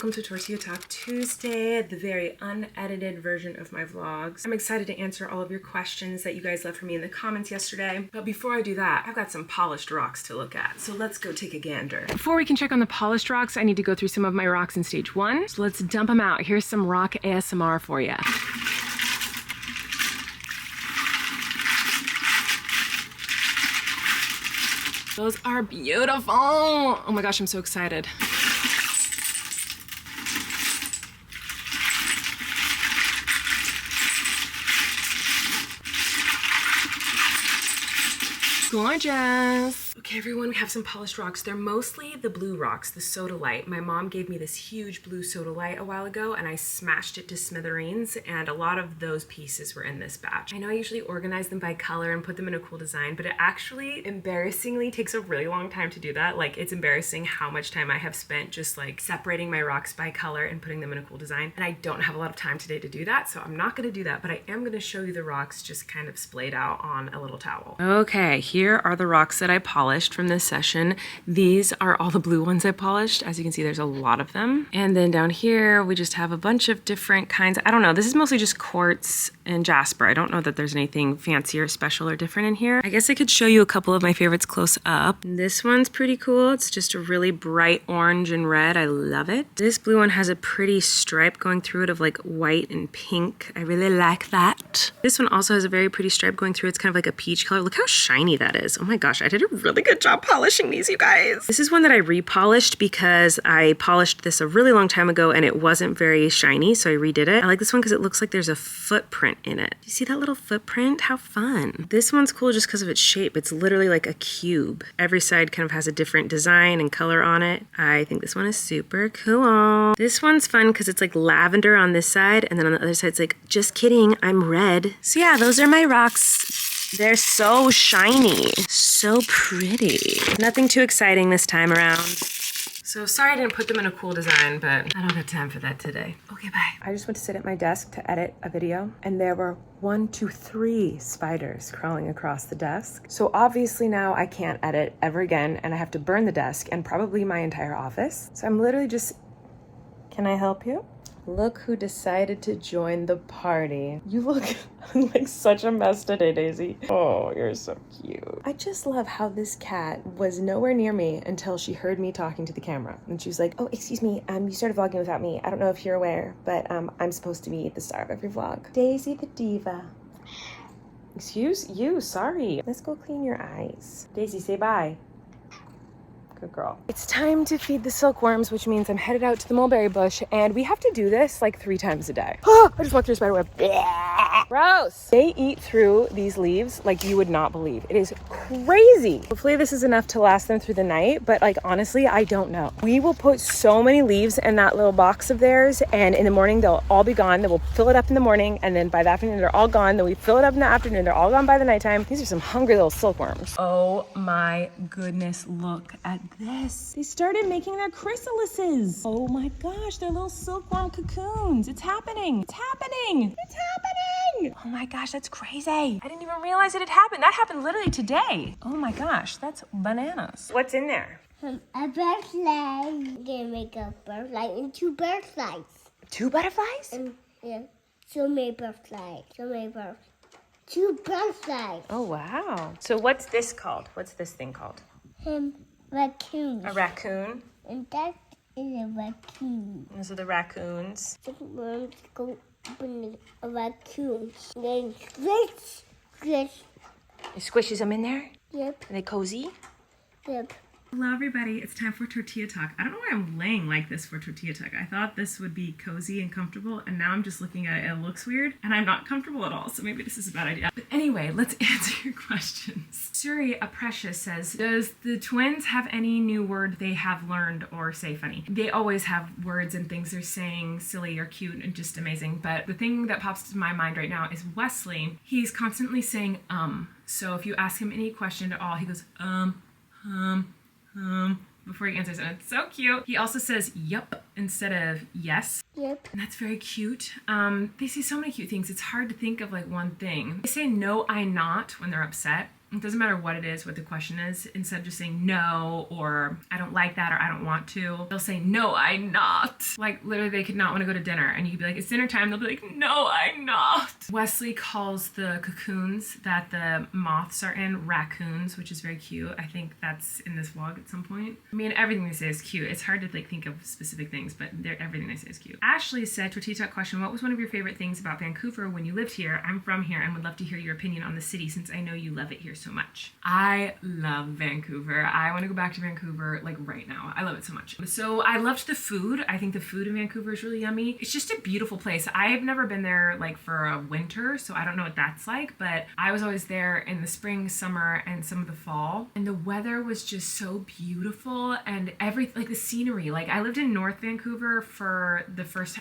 welcome to Tortilla Talk Tuesday, the very unedited version of my vlogs. I'm excited to answer all of your questions that you guys left for me in the comments yesterday. But before I do that, I've got some polished rocks to look at. So let's go take a gander. Before we can check on the polished rocks, I need to go through some of my rocks in stage 1. So let's dump them out. Here's some rock ASMR for you. Those are beautiful. Oh my gosh, I'm so excited. Gorgeous. Okay, everyone, we have some polished rocks. They're mostly the blue rocks, the sodalite. My mom gave me this huge blue sodalite a while ago and I smashed it to smithereens, and a lot of those pieces were in this batch. I know I usually organize them by color and put them in a cool design, but it actually embarrassingly takes a really long time to do that. Like, it's embarrassing how much time I have spent just like separating my rocks by color and putting them in a cool design. And I don't have a lot of time today to do that, so I'm not gonna do that, but I am gonna show you the rocks just kind of splayed out on a little towel. Okay, here are the rocks that I polished from this session. These are all the blue ones I polished. As you can see, there's a lot of them. And then down here, we just have a bunch of different kinds. I don't know, this is mostly just quartz and jasper. I don't know that there's anything fancy or special or different in here. I guess I could show you a couple of my favorites close up. This one's pretty cool. It's just a really bright orange and red. I love it. This blue one has a pretty stripe going through it of like white and pink. I really like that. This one also has a very pretty stripe going through. It's kind of like a peach color. Look how shiny that is. Oh my gosh, I did a really good job polishing these, you guys. This is one that I repolished because I polished this a really long time ago and it wasn't very shiny, so I redid it. I like this one because it looks like there's a footprint in it. You see that little footprint? How fun. This one's cool just because of its shape. It's literally like a cube. Every side kind of has a different design and color on it. I think this one is super cool. This one's fun because it's like lavender on this side, and then on the other side it's like, just kidding, I'm red. So yeah, those are my rocks. They're so shiny, so pretty. Nothing too exciting this time around. So sorry I didn't put them in a cool design, but I don't have time for that today. Okay, bye. I just went to sit at my desk to edit a video, and there were 1, 2, 3 spiders crawling across the desk. So obviously now I can't edit ever again, and I have to burn the desk and probably my entire office. So I'm literally just, can I help you? Look who decided to join the party. You look like such a mess today, Daisy. Oh, you're so cute. I just love how this cat was nowhere near me until she heard me talking to the camera. And she was like, oh, excuse me, you started vlogging without me. I don't know if you're aware, but I'm supposed to be the star of every vlog. Daisy the diva. Excuse you, sorry. Let's go clean your eyes. Daisy, say bye. Good girl. It's time to feed the silkworms, which means I'm headed out to the mulberry bush, and we have to do this like 3 times a day. Oh, I just walked through a spider web. Gross. They eat through these leaves like you would not believe. It is crazy. Hopefully this is enough to last them through the night, but like honestly, I don't know. We will put so many leaves in that little box of theirs, and in the morning they'll all be gone. Then we'll fill it up in the morning, and then by the afternoon they're all gone. Then we fill it up in the afternoon. They're all gone by the nighttime. These are some hungry little silkworms. Oh my goodness, look at this. They started making their chrysalises. Oh my gosh, they're little silkworm cocoons. It's happening. It's happening. It's happening. Oh my gosh, that's crazy. I didn't even realize it had happened. That happened literally today. Oh my gosh, that's bananas. What's in there? A butterfly. I'm gonna make a butterfly and 2 butterflies. 2 butterflies? Yeah. So many butterflies. So many butterflies. 2 butterflies. Oh wow. So what's this called? What's this thing called? Raccoons. A raccoon? And that is a raccoon. Those are the raccoons. Silkworms go open a raccoon. Then squish. It squishes them in there? Yep. Are they cozy? Yep. Hello everybody, it's time for Tortilla Talk. I don't know why I'm laying like this for Tortilla Talk. I thought this would be cozy and comfortable, and now I'm just looking at it and it looks weird, and I'm not comfortable at all, so maybe this is a bad idea. But anyway, let's answer your questions. Suri Precious says, does the twins have any new word they have learned or say funny? They always have words and things they're saying silly or cute and just amazing, but the thing that pops to my mind right now is Wesley. He's constantly saying so if you ask him any question at all, he goes before he answers, and it's so cute. He also says yup instead of yes. Yep. And that's very cute. They say so many cute things. It's hard to think of like one thing. They say no, I not when they're upset. It doesn't matter what it is, what the question is. Instead of just saying no, or I don't like that, or I don't want to, they'll say, no, I'm not. Like literally they could not want to go to dinner and you could be like, it's dinner time. They'll be like, no, I'm not. Wesley calls the cocoons that the moths are in raccoons, which is very cute. I think that's in this vlog at some point. I mean, everything they say is cute. It's hard to like think of specific things, but everything they say is cute. Ashley said, Tortilla Talk question, what was one of your favorite things about Vancouver when you lived here? I'm from here and would love to hear your opinion on the city since I know you love it here so much. I love Vancouver. I want to go back to Vancouver like right now. I love it so much. So I loved the food. I think the food in Vancouver is really yummy. It's just a beautiful place. I've never been there like for a winter, so I don't know what that's like, but I was always there in the spring, summer, and some of the fall. And the weather was just so beautiful and like the scenery. Like I lived in North Vancouver for the first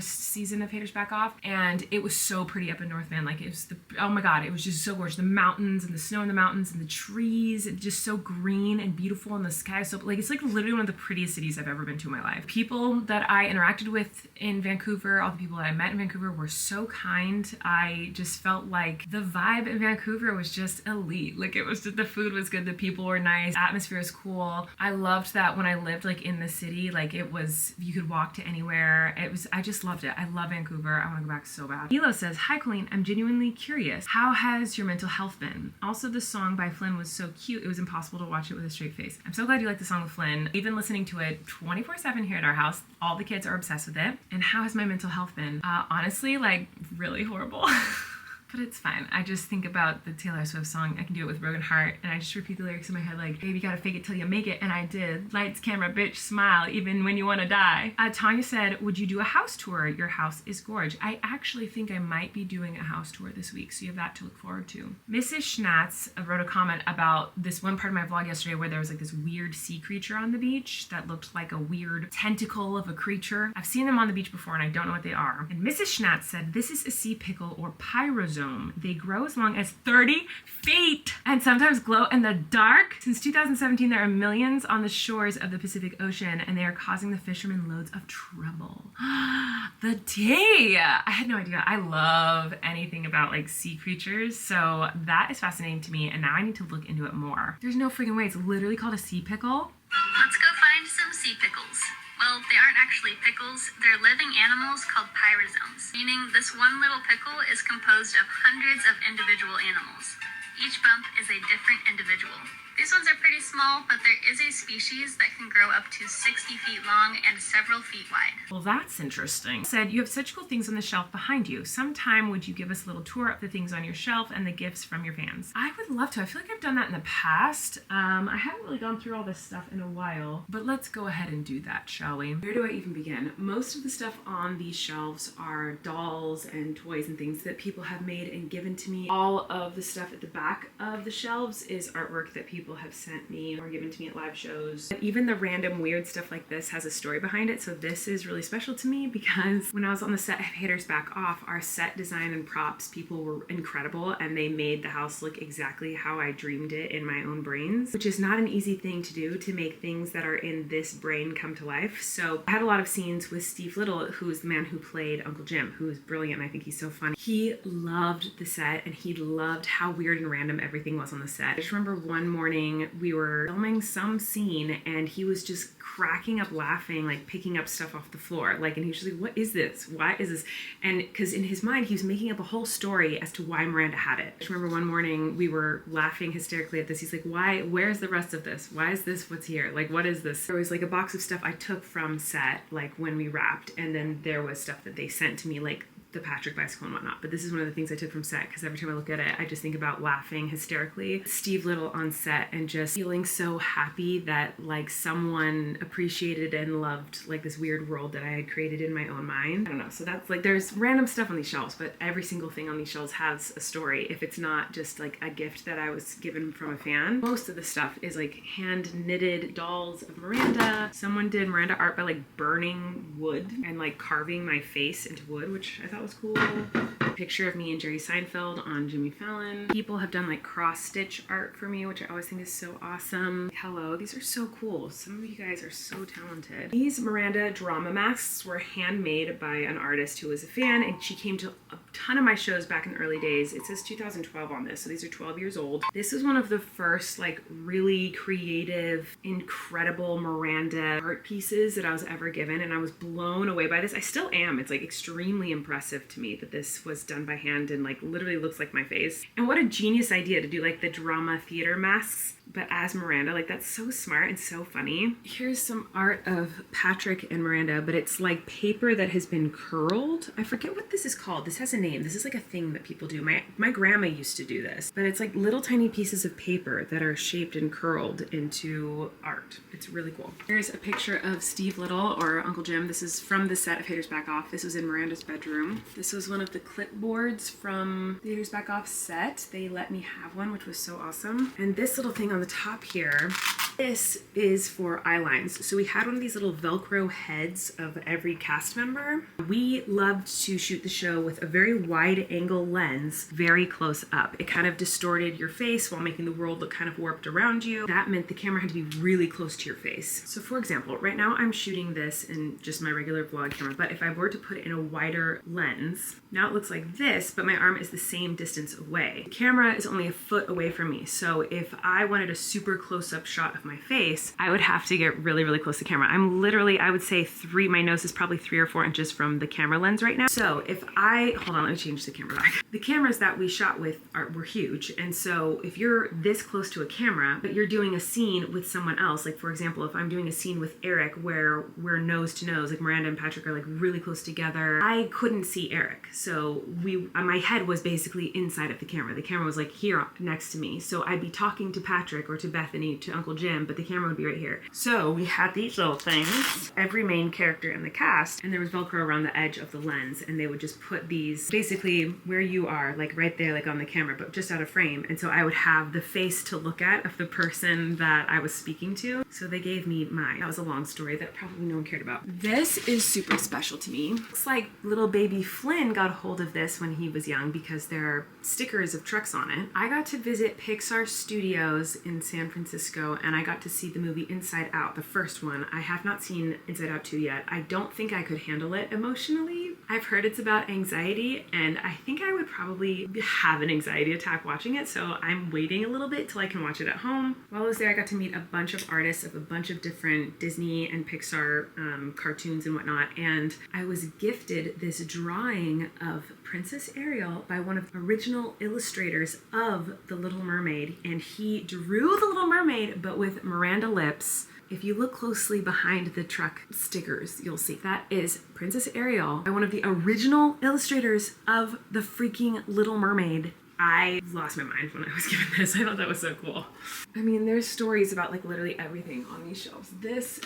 season of Haters Back Off, and it was so pretty up in North Van. Like it was oh my God, it was just so gorgeous. The mountains and the snow in the mountains and the trees, just so green and beautiful, and the sky so like it's like literally one of the prettiest cities I've ever been to in my life. People that I interacted with in Vancouver, all the people that I met in Vancouver were so kind. I just felt like the vibe in Vancouver was just elite. Like it was just, the food was good, the people were nice, atmosphere is cool. I loved that when I lived like in the city, like it was, you could walk to anywhere. I just loved it. I love Vancouver. I want to go back so bad. Elo says, hi Colleen, I'm genuinely curious. How has your mental health been? Also, the song by Flynn was so cute, it was impossible to watch it with a straight face. I'm so glad you like the song with Flynn. We've been listening to it 24/7 here at our house. All the kids are obsessed with it. And how has my mental health been? Honestly, like really horrible. But it's fine. I just think about the Taylor Swift song, I Can Do It With a Broken Heart, and I just repeat the lyrics in my head like, baby, gotta fake it till you make it, and I did. Lights, camera, bitch, smile, even when you wanna die. Tanya said, would you do a house tour? Your house is gorge. I actually think I might be doing a house tour this week, so you have that to look forward to. Mrs. Schnatz wrote a comment about this one part of my vlog yesterday where there was like this weird sea creature on the beach that looked like a weird tentacle of a creature. I've seen them on the beach before and I don't know what they are. And Mrs. Schnatz said, this is a sea pickle or pyrosome. They grow as long as 30 feet and sometimes glow in the dark. Since 2017, there are millions on the shores of the Pacific Ocean and they are causing the fishermen loads of trouble. The tea! I had no idea. I love anything about like sea creatures, so that is fascinating to me and now I need to look into it more. There's no freaking way. It's literally called a sea pickle. Let's go find some sea pickles. Well, they aren't actually pickles, they're living animals called pyrosomes, meaning this one little pickle is composed of hundreds of individual animals. Each bump is a different individual. These ones are pretty small, but there is a species that can grow up to 60 feet long and several feet wide. Well, that's interesting. Said, you have such cool things on the shelf behind you. Sometime would you give us a little tour of the things on your shelf and the gifts from your fans? I would love to. I feel like I've done that in the past. I haven't really gone through all this stuff in a while, but let's go ahead and do that, shall we? Where do I even begin? Most of the stuff on these shelves are dolls and toys and things that people have made and given to me. All of the stuff at the back of the shelves is artwork that people have sent me or given to me at live shows. But even the random weird stuff like this has a story behind it, so this is really special to me because when I was on the set of Haters Back Off, our set design and props people were incredible and they made the house look exactly how I dreamed it in my own brains, which is not an easy thing to do, to make things that are in this brain come to life. So I had a lot of scenes with Steve Little, who is the man who played Uncle Jim, who is brilliant and I think he's so funny. He loved the set and he loved how weird and random everything was on the set. I just remember one morning we were filming some scene and he was just cracking up laughing, like picking up stuff off the floor, like, and he was like, what is this? Why is this? And because in his mind he was making up a whole story as to why Miranda had it. I just remember one morning we were laughing hysterically at this. He's like, why, where's the rest of this? Why is this what's here? Like, what is this? There was like a box of stuff I took from set, like when we wrapped, and then there was stuff that they sent to me, like the Patrick bicycle and whatnot. But this is one of the things I took from set because every time I look at it, I just think about laughing hysterically. Steve Little on set and just feeling so happy that like someone appreciated and loved like this weird world that I had created in my own mind. I don't know. So that's like, there's random stuff on these shelves, but every single thing on these shelves has a story. If it's not just like a gift that I was given from a fan, most of the stuff is like hand knitted dolls of Miranda. Someone did Miranda art by like burning wood and like carving my face into wood, which I thought was cool. Picture of me and Jerry Seinfeld on Jimmy Fallon. People have done like cross-stitch art for me, which I always think is so awesome. Hello, these are so cool. Some of you guys are so talented. These Miranda drama masks were handmade by an artist who was a fan, and she came to a ton of my shows back in the early days. It says 2012 on this, so these are 12 years old. This is one of the first like really creative, incredible Miranda art pieces that I was ever given, and I was blown away by this. I still am. It's like extremely impressive to me that this was done by hand and like literally looks like my face. And what a genius idea to do like the drama theater masks, but as Miranda. Like, that's so smart and so funny. Here's some art of Patrick and Miranda, but it's like paper that has been curled. I forget what this is called. This has a name. This is like a thing that people do. My grandma used to do this, but it's like little tiny pieces of paper that are shaped and curled into art. It's really cool. Here's a picture of Steve Little, or Uncle Jim. This is from the set of Haters Back Off. This was in Miranda's bedroom. This was one of the clipboards from the Haters Back Off set. They let me have one, which was so awesome. And this little thing on the top here, this is for eye lines. So we had one of these little Velcro heads of every cast member. We loved to shoot the show with a very wide angle lens, very close up. It kind of distorted your face while making the world look kind of warped around you. That meant the camera had to be really close to your face. So for example, right now I'm shooting this in just my regular vlog camera, but if I were to put it in a wider lens, now it looks like this, but my arm is the same distance away. The camera is only a foot away from me. So if I wanted a super close-up shot of my face, I would have to get really, really close to the camera. I'm literally, I would say my nose is probably 3 or 4 inches from the camera lens right now. So if hold on, let me change the camera back. The cameras that we shot with were huge. And so if you're this close to a camera, but you're doing a scene with someone else, like for example, if I'm doing a scene with Eric where we're nose to nose, like Miranda and Patrick are like really close together, I couldn't see Eric. So my head was basically inside of the camera. The camera was like here next to me. So I'd be talking to Patrick or to Bethany, to Uncle Jim, but the camera would be right here. So we had these little things, every main character in the cast, and there was Velcro around the edge of the lens, and they would just put these basically where you are, like right there, like on the camera, but just out of frame. And so I would have the face to look at of the person that I was speaking to. So they gave me mine. That was a long story that probably no one cared about. This is super special to me. Looks like little baby Flynn got a hold of this when he was young because there are stickers of trucks on it. I got to visit Pixar Studios in San Francisco, and I got to see the movie Inside Out, the first one. I have not seen Inside Out 2 yet. I don't think I could handle it emotionally. I've heard it's about anxiety, and I think I would probably have an anxiety attack watching it, so I'm waiting a little bit till I can watch it at home. While I was there, I got to meet a bunch of artists of a bunch of different Disney and Pixar cartoons and whatnot, and I was gifted this drawing of Princess Ariel by one of the original illustrators of The Little Mermaid, and he drew The Little Mermaid but with Miranda lips. If you look closely behind the truck stickers, you'll see that is Princess Ariel by one of the original illustrators of the freaking Little Mermaid. I lost my mind when I was given this. I thought that was so cool. I mean, there's stories about like literally everything on these shelves. This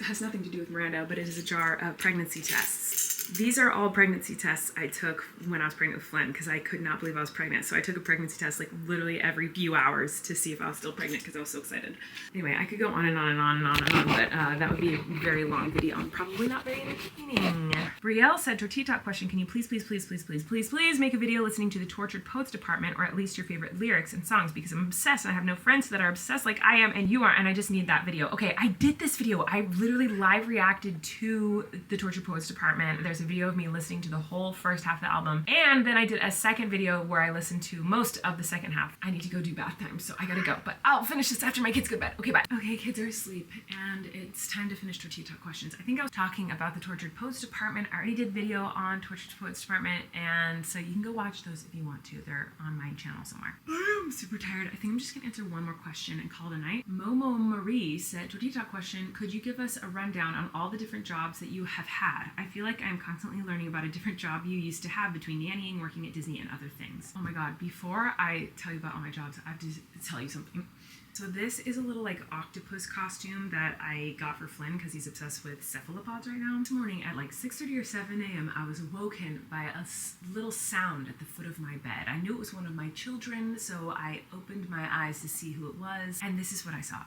has nothing to do with Miranda, but it is a jar of pregnancy tests. These are all pregnancy tests I took when I was pregnant with Flynn because I could not believe I was pregnant. So I took a pregnancy test like literally every few hours to see if I was still pregnant because I was so excited. Anyway, I could go on and on and on and on and on, but that would be a very long video and probably not very entertaining. Brielle said, Tortilla Talk question, can you please make a video listening to the Tortured Poets Department, or at least your favorite lyrics and songs, because I'm obsessed and I have no friends that are obsessed like I am and you are, and I just need that video. Okay, I did this video. I literally live reacted to the Tortured Poets Department. There's a video of me listening to the whole first half of the album, and then I did a second video where I listened to most of the second half. I need to go do bath time, so I gotta go, but I'll finish this after my kids go to bed. Okay, bye. Okay, kids are asleep, and it's time to finish Tortilla Talk questions. I think I was talking about the Tortured Poets Department. I already did video on Tortured Poets Department, and so you can go watch those if you want to. They're on my channel somewhere. I'm super tired. I think I'm just gonna answer one more question and call it a night. Momo Marie said, Tortilla Talk question, could you give us a rundown on all the different jobs that you have had? I feel like I'm constantly learning about a different job you used to have between nannying, working at Disney, and other things. Oh my god, before I tell you about all my jobs, I have to tell you something. So this is a little like octopus costume that I got for Flynn because he's obsessed with cephalopods right now. This morning at like 6:30 or 7 a.m. I was awoken by a little sound at the foot of my bed. I knew it was one of my children, so I opened my eyes to see who it was, and this is what I saw.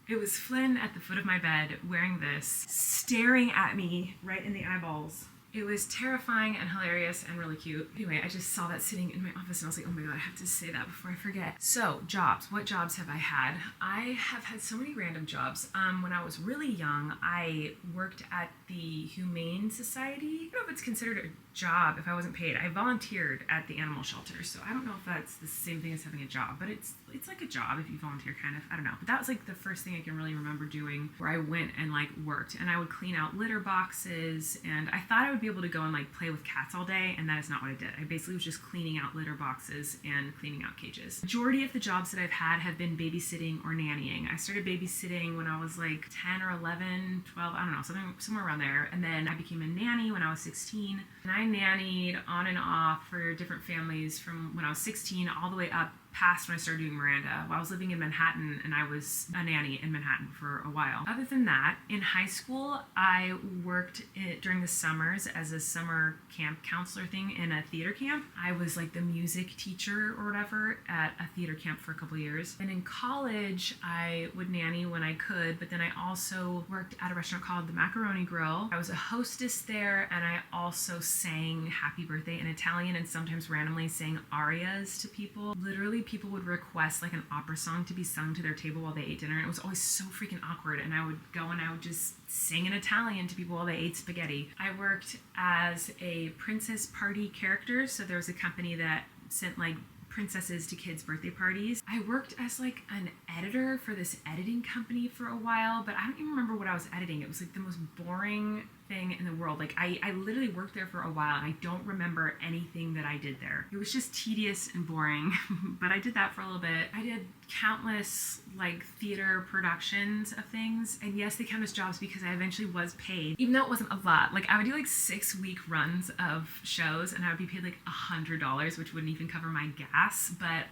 It was Flynn at the foot of my bed wearing this, staring at me right in the eyeballs. It was terrifying and hilarious and really cute. Anyway, I just saw that sitting in my office and I was like, oh my God, I have to say that before I forget. So jobs, what jobs have I had? I have had so many random jobs. When I was really young, I worked at the Humane Society. I don't know if it's considered a job if I wasn't paid. I volunteered at the animal shelter, so I don't know if that's the same thing as having a job, but it's like a job if you volunteer, kind of. I don't know. But that was like the first thing I can really remember doing, where I went and like worked, and I would clean out litter boxes, and I thought I would be able to go and like play with cats all day, and that is not what I did. I basically was just cleaning out litter boxes and cleaning out cages. Majority of the jobs that I've had have been babysitting or nannying. I started babysitting when I was like 10 or 11, 12, I don't know, somewhere around there, and then I became a nanny when I was 16, and I nannied on and off for different families from when I was 16 all the way up past when I started doing Miranda. While I was living in Manhattan, and I was a nanny in Manhattan for a while. Other than that, in high school, I worked during the summers as a summer camp counselor thing in a theater camp. I was like the music teacher or whatever at a theater camp for a couple years. And in college, I would nanny when I could, but then I also worked at a restaurant called the Macaroni Grill. I was a hostess there, and I also sang Happy Birthday in Italian and sometimes randomly sang arias to people. Literally, people would request like an opera song to be sung to their table while they ate dinner, and it was always so freaking awkward, and I would go and I would just sing in Italian to people while they ate spaghetti. I worked as a princess party character, so there was a company that sent like princesses to kids' birthday parties. I worked as like an editor for this editing company for a while, but I don't even remember what I was editing. It was like the most boring thing in the world. Like I literally worked there for a while, and I don't remember anything that I did there. It was just tedious and boring, but I did that for a little bit. I did countless like theater productions of things, and yes, they count as jobs because I eventually was paid, even though it wasn't a lot. Like I would do like 6-week runs of shows, and I would be paid like $100, which wouldn't even cover my gas, but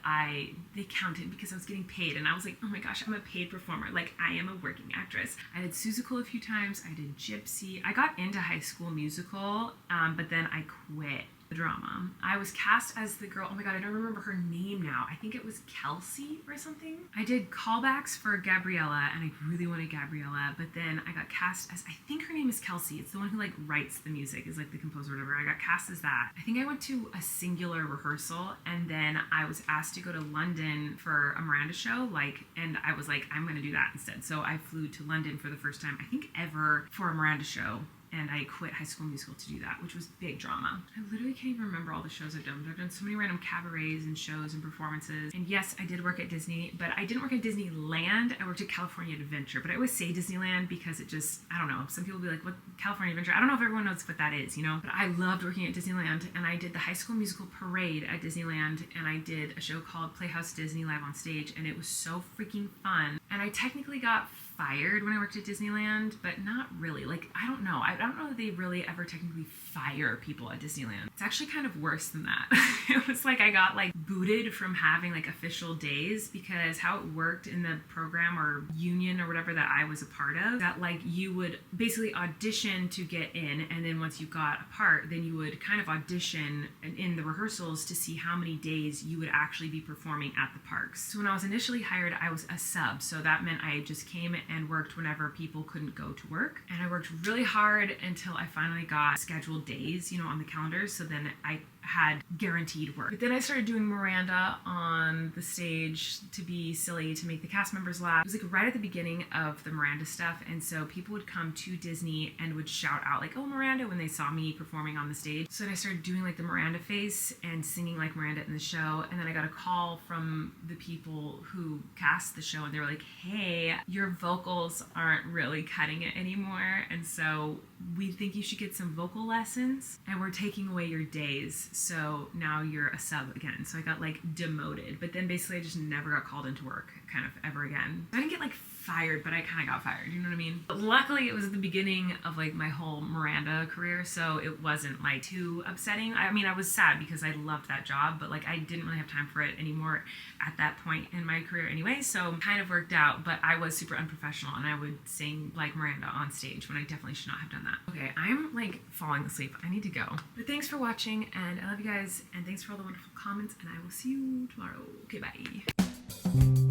they counted because I was getting paid, and I was like, oh my gosh, I'm a paid performer. Like I am a working actress. I did Seussical a few times. I did Gypsy. I got into High School Musical, but then I quit the drama. I was cast as the girl, oh my God, I don't remember her name now. I think it was Kelsey or something. I did callbacks for Gabriella, and I really wanted Gabriella, but then I got cast as, I think her name is Kelsey. It's the one who like writes the music, is like the composer or whatever. I got cast as that. I think I went to a singular rehearsal, and then I was asked to go to London for a Miranda show, and I was like, I'm gonna do that instead. So I flew to London for the first time, I think ever, for a Miranda show. And I quit High School Musical to do that, which was big drama. I literally can't even remember all the shows I've done. I've done so many random cabarets and shows and performances. And yes, I did work at Disney, but I didn't work at Disneyland. I worked at California Adventure, but I always say Disneyland because it just, I don't know. Some people will be like, what, California Adventure? I don't know if everyone knows what that is, you know? But I loved working at Disneyland, and I did the High School Musical parade at Disneyland, and I did a show called Playhouse Disney Live on Stage, and it was so freaking fun. And I technically got fired when I worked at Disneyland, but not really. Like, I don't know that they really ever technically fire people at Disneyland. It's actually kind of worse than that. It was like I got like booted from having like official days, because how it worked in the program or union or whatever that I was a part of, that like you would basically audition to get in, and then once you got a part, then you would kind of audition in the rehearsals to see how many days you would actually be performing at the parks. So when I was initially hired, I was a sub, so that meant I just came and worked whenever people couldn't go to work, and I worked really hard until I finally got scheduled days, on the calendar, so then I had guaranteed work. But then I started doing Miranda on the stage to be silly, to make the cast members laugh. It was like right at the beginning of the Miranda stuff, and so people would come to Disney and would shout out like, oh, Miranda, when they saw me performing on the stage. So then I started doing like the Miranda face and singing like Miranda in the show, and then I got a call from the people who cast the show, and they were like, hey, your vocals aren't really cutting it anymore, and so we think you should get some vocal lessons, and we're taking away your days, so now you're a sub again. So I got like demoted, but then basically I just never got called into work kind of ever again. I didn't get like fired, but I kind of got fired, you know what I mean? But luckily it was at the beginning of like my whole Miranda career, so it wasn't like too upsetting. I mean, I was sad because I loved that job, but like I didn't really have time for it anymore at that point in my career anyway, so it kind of worked out. But I was super unprofessional, and I would sing like Miranda on stage when I definitely should not have done that. Okay, I'm like falling asleep. I need to go. But thanks for watching, and I love you guys, and thanks for all the wonderful comments, and I will see you tomorrow. Okay, bye.